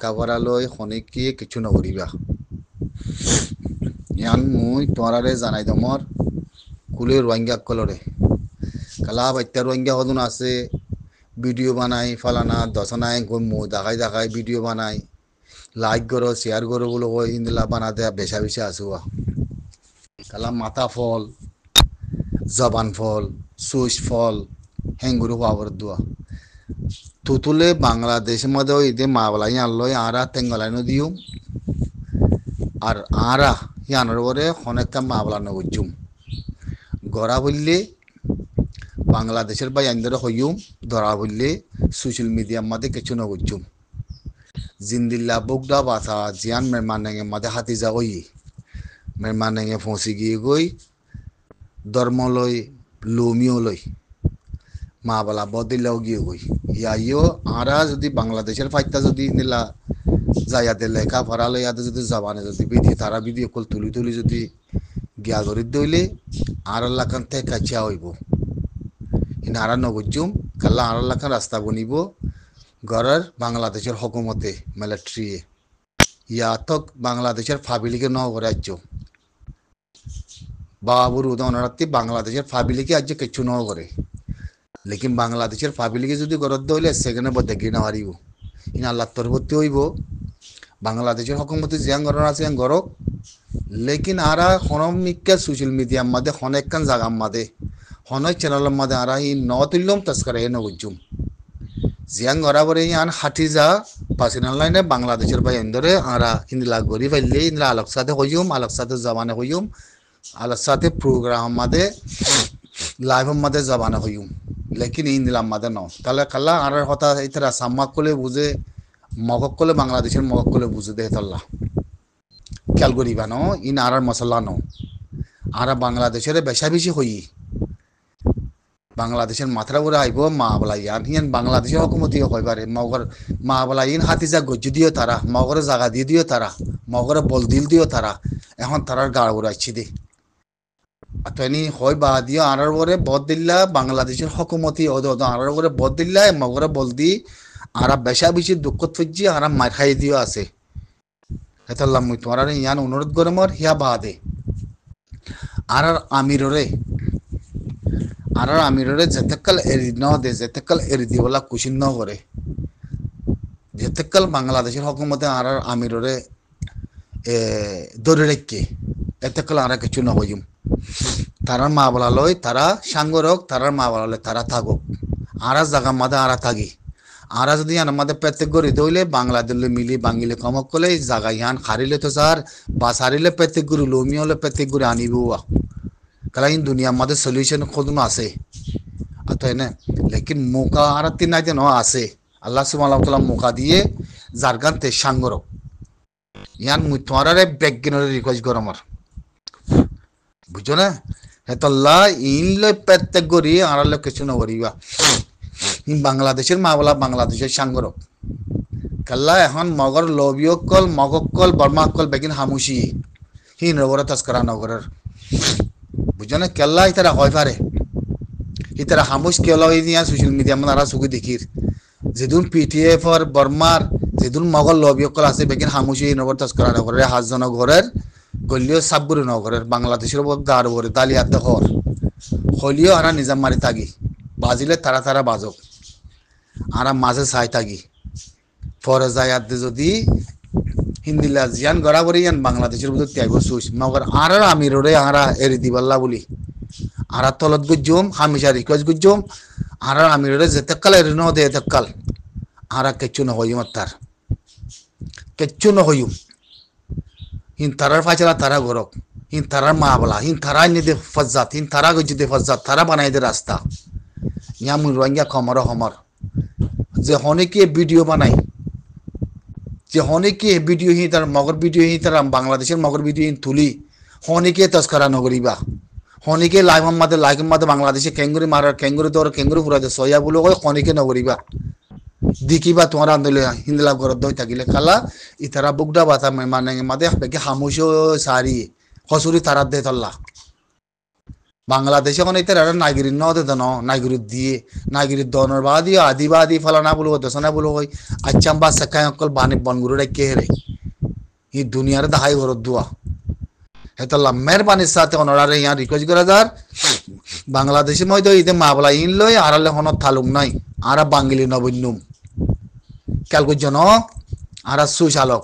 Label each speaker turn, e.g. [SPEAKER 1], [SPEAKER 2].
[SPEAKER 1] লেখাপড়া লই খনিকি কিছু নকরিবা ইয়ান মুই তোমারে জানাই দমর কুলে রোহিঙ্গা কলরে কালা বাইত্যা রোহিঙ্গা হদুন আছে ভিডিও বানাই ফালানা দশনায় মু দেখাই দেখাই ভিডিও বানাই লাইক করো শেয়ার করো বলে ওই ইন্দলা বানাতে বেশা বেশা আসুয়া কালা মাথা ফল জবান ফল সুইচ ফল হেঙ্গুরু পাওয়ার দোয়া তুতুলে বাংলাদেশের মধ্যে ইদে মাবলাই আনলই আরা তেঙ্গলাইনো দিও আর আরা ইয়ানোর পরে অনেকটা মাবলানো বুঝুম গড়া বললে বাংলাদেশের বা আইন্দরে হইম ধরা বললে সোশ্যাল মিডিয়ার মধ্যে কিছু না বুঝুম জিন্দিল্লা বুকডা বাথা জিয়ান মেরমানেঙে মাঝে হাতি যা ওই মেরমানেঙে ফসি গিয়ে গই ধর্ম লই লোমিও লই মা বলা বদিল্লাও গিয়ে গই ইয়াইও আরা যদি বাংলাদেশের ফাইতা যদি নিলা যাইয়াতে লেখা পড়া লইয়াতে যদি জবানে যদি বিধি তারা বিধি অকল তুলি তুলি যদি গিয়া গরিত দইলে আর লাখান তে কাছিয়া হইব ইন আরা নবুজুম কাল্লা আর লাখান রাস্তা বনিব গড়ের বাংলাদেশের হকুমতে মিলিটারি ইয়াতক বাংলাদেশের ফাবিলিকে নগরাজ্য বাবুর উদাহরণার্থে বাংলাদেশের ফাবিলিকে আজ কিছু ন করে লেকিন বাংলাদেশের ফাবিলিকে যদি গরত হইলে সেখানে বদে গিয়ে না হারিব ইন আল্লাহ তরবর্তী হইব বাংলাদেশের হকুমতে জিয়াং গরণ আছে গরক লেকিন আরা হনমিকা সোশ্যাল মিডিয়ার মধ্যে হনেকখান জায়গার মধ্যে হনক চ্যানেলের মধ্যে আরা ই ন তুললাম তস্করা এ নগুজুম জিয়াং গড়াবরে আন হাতি যা পার্সোনাল লাইনে বাংলাদেশের বাই এন্দরে আরা ইন্দলা গরি ফাইলে ইন্দলা আলোক সাথে হইম আলোক সাথে জবানে হইম আলোক সাথে প্রোগ্রাম মধ্যে লাইভ মধ্যে জবানে হইম লেকিন ইন্দলাম মধ্যে ন তাহলে কাল্লা আর হতা ইতারা সাম্মাক কলে বুঝে মগক কলে বাংলাদেশের মগক কলে বুঝে দে তল্লা খেয়াল করিবা ন ইন আর মশলা ন আর বাংলাদেশের বেশা বেশি হই বাংলাদেশের মাথার উপরে আইব মা বলাইয়ান হিয়ান বাংলাদেশের হকুমতি হইবারে মগর মা বলাইন হাতি যা গজ্জু দিও তারা মগরে জায়গা দিয়ে দিও তারা মগরে বল দিল দিও তারা এখন তারার গাড় উড়াইছি দে আতনি হয় বা দিও আনার পরে বদ দিল্লা বাংলাদেশের হকুমতি আনার পরে বদ দিল্লা মগরে বল দি আরা বেশা বেশি দুঃখ ফুজি আরা মার খাই দিও আছে হেতাল্লাম মুই তোমার ইয়ান অনুরোধ করে মর হিয়া বাদে আর আমিররে যেতেকাল এরি ন দে যেতেকাল এরি দিবলা কুশিন ন করে যেতেকাল বাংলাদেশের হকুমতে আর আমিররে ধরে রেখে এতেকাল আর কিছু ন হইম তারার মা বলা লই তারা সাঙ্গরক তারার মা বলা লই তারা থাকুক আর জায়গা মাদে আর থাকি আর যদি আমাদের প্রত্যেক গড়ি দইলে বাংলাদেশ মিলি বাঙিলে কমক করলে জায়গা ইয়ান হারিলে তো স্যার বা সারিলে প্রত্যেক গুরু লোমি হলে প্রত্যেক গুরু আনিব কারণ ইন দুনিয়ার মধ্যে সলিউশন খুদন আছে তো এনে লেকিন মৌকা আর তিন নাই ন আছে আল্লাহ সুবহানাহু ওয়া তাআলা মৌকা দিয়ে জারগান তে সাঙ্গরক ইয়ান মুই তোমারে বেগিনরে রিকোয়েস্ট কর আমার বুঝছো না হেতল্লা ইন লে প্রত্যেক গড়ি আর লে কিছু না করিবা বাংলাদেশের মা বলা বাংলাদেশের সাঙ্গরক কাল্লা এখন মগর লবিয় কল মগক কল বর্মা কল বেগিন হামুশি হিন রবর তস্করা নগরের বুঝছো না কেল্লা ইতারা হয় পারে ইতারা হামুশ কেলা ইয়া সোশ্যাল মিডিয়া মানে আরা সুগি দেখির যেদুন পিটিএফ আর বর্মার যেদুন মগর লবিয় কল আছে বেগিন হামুশি হিন রবর তস্করা নগরের 5 জন ঘরের গলিও সাবগুরি নগরের বাংলাদেশের গাড় ওরে দালিয়াতে হর হলিও আরা নিজাম মারি থাকি বাজিলে তারা তারা বাজক আরা মাঝে চাই থাকি পরে যায়াত যদি হিন্দিলা জিয়ান গড়াবরি ইয়ান বাংলাদেশের বুঝে ত্যাগ সুইস মগর আর আমিররে আরা এরি দিবাল্লা বলি আরা তলত গুজুম হামিশা রিকোয়েস্ট গুজুম আর আমিররে যেতে কাল এরি ন দে কাল আরা কিচ্ছু না হইম তার কিচ্ছু না হইম হিন তারার ফাইছলা তারা গরক হিন তারার মা বলা হিন তারা নিদে ফজ্জাত হিন তারা গজ্জু দে ফজ্জাত তারা বানাই দে রাস্তা ইয়া মুই রোহিঙ্গা খমর হমর যে হনেকে ভিডিও বানাই যে হনেকে ভিডিও হি তার মগর ভিডিও হি তার বাংলাদেশের মগর ভিডিও হি তুলি হনেকে তস্করা নগরিবা হনেকে লাইভের মাঝে বাংলাদেশে ক্যাঙ্গুরি মারার ক্যাঙ্গুরি দর ক্যাঙ্গুরি পুরা সয়া বলে কয় হনেকে নগরিবা দেখিবা তোমার আন্দোলন হিন্দলা ঘর দই থাকিলে কালা ইতারা বুকডা বাতা মানে মাদে বেকে হামুশো সারি হসুরি তারা দে তল্লা বাংলাদেশে এখন এটা নাগরিক নদে দন নাগরিক দিয়ে নাগরিক দনের বাদি আদিবাদী ফলানা বলবো দশনা বলবো আচ্ছাম বা সাকায় অকল বানি বনগুরু রেখে হেরে এই দুনিয়ার দাহাই ঘর দুয়া হেতল্লা মেহরবানির সাথে ওনারা ইয়ার রিকোয়েস্ট করা যার বাংলাদেশের মধ্যে ইতে মাবলা ইন লই আরালে হন থালুক নাই আরা বাঙ্গিলি নবন্যুম ক্যালকুর জন আরা সুশালক